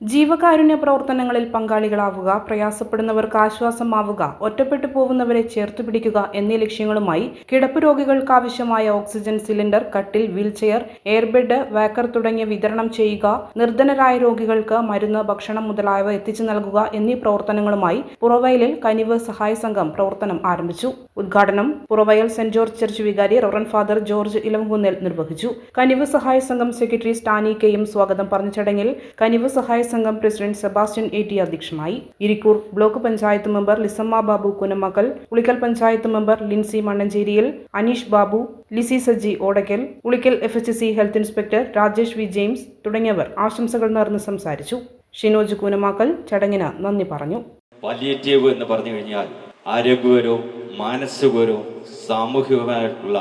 ജീവകാരുണ്യ പ്രവർത്തനങ്ങളിൽ പങ്കാളികളാവുക, പ്രയാസപ്പെടുന്നവർക്ക് ആശ്വാസമാവുക, ഒറ്റപ്പെട്ടു പോകുന്നവരെ ചേർത്തുപിടിക്കുക എന്നീ ലക്ഷ്യങ്ങളുമായി കിടപ്പ് രോഗികൾക്കാവശ്യമായ ഓക്സിജൻ സിലിണ്ടർ, കട്ടിൽ, വീൽചെയർ, എയർബെഡ്, വാക്കർ തുടങ്ങിയ വിതരണം ചെയ്യുക, നിർധനരായ രോഗികൾക്ക് മരുന്ന്, ഭക്ഷണം മുതലായവ എത്തിച്ചു നൽകുക എന്നീ പ്രവർത്തനങ്ങളുമായി പുറവയലിൽ കനിവ് സഹായ സംഘം പ്രവർത്തനം ആരംഭിച്ചു. ഉദ്ഘാടനം പുറവയൽ സെന്റ് ജോർജ് ചർച്ച് വികാരി റവറന്റ് ഫാദർ ജോർജ് ഇലംകുന്നേൽ നിർവഹിച്ചു. കനിവ് സഹായ സംഘം സെക്രട്ടറി സ്റ്റാനി കെയും സ്വാഗതം പറഞ്ഞ ചടങ്ങിൽ കനിവ് സഹായ സംഘം പ്രസിഡന്റ് സെബാസ്റ്റ്യൻ AT അധ്യക്ഷനായി. Irikkur block panchayat member Lisamma Babu Kunamakkal, Ulikkal panchayat member Lincy മണ്ണഞ്ചേരിയിൽ, Aneesh Babu, Lissy Saji Odakkal, Ulikkal FHC health inspector Rajesh V James തുടങ്ങിയവർ ആശംസകൾ നേർന്ന് സംസാരിച്ചു. ഷിനോജ് കൂനമാക്കൽ ചടങ്ങിന് നന്ദി പറഞ്ഞു. പാലിയേറ്റീവ് എന്ന് പറഞ്ഞു കഴിഞ്ഞാൽ ആരോഗ്യപരവും മാനസികപരവും സാമൂഹികമായിട്ടുള്ള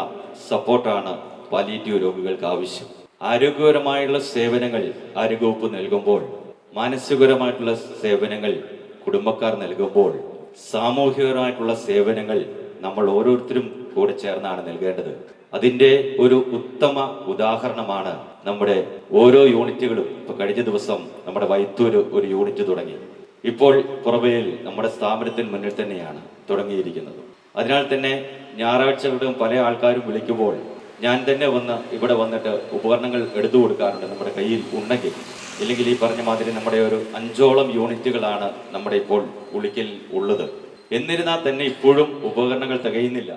സപ്പോർട്ടാണ് പാലിയേറ്റീവ് രോഗികൾക്ക് ആവശ്യം. ആരോഗ്യപരമായുള്ള സേവനങ്ങൾ ആരോഗ്യവകുപ്പ് നൽകുമ്പോൾ, മാനസികപരമായിട്ടുള്ള സേവനങ്ങൾ കുടുംബക്കാർ നൽകുമ്പോൾ, സാമൂഹികപരമായിട്ടുള്ള സേവനങ്ങൾ നമ്മൾ ഓരോരുത്തരും കൂടെ ചേർന്നാണ് നൽകേണ്ടത്. അതിൻ്റെ ഒരു ഉത്തമ ഉദാഹരണമാണ് നമ്മുടെ ഓരോ യൂണിറ്റുകളും. ഇപ്പൊ കഴിഞ്ഞ ദിവസം നമ്മുടെ വൈത്തൂര് ഒരു യൂണിറ്റ് തുടങ്ങി. ഇപ്പോൾ പുറവയിൽ നമ്മുടെ സ്ഥാപനത്തിന് മുന്നിൽ തന്നെയാണ് തുടങ്ങിയിരിക്കുന്നത്. അതിനാൽ തന്നെ ഞായറാഴ്ചകളിലും പല ആൾക്കാരും വിളിക്കുമ്പോൾ ഞാൻ തന്നെ ഇവിടെ വന്നിട്ട് ഉപകരണങ്ങൾ എടുത്തു കൊടുക്കാറുണ്ട്, നമ്മുടെ കയ്യിൽ ഉണ്ടെങ്കിൽ. ഇല്ലെങ്കിൽ ഈ പറഞ്ഞ മാതിരി നമ്മുടെ ഒരു 5ഓളം യൂണിറ്റുകളാണ് നമ്മുടെ ഇപ്പോൾ ഉളിക്കൽ ഉള്ളത്. എന്നിരുന്നാൽ തന്നെ ഇപ്പോഴും ഉപകരണങ്ങൾ തികയുന്നില്ല.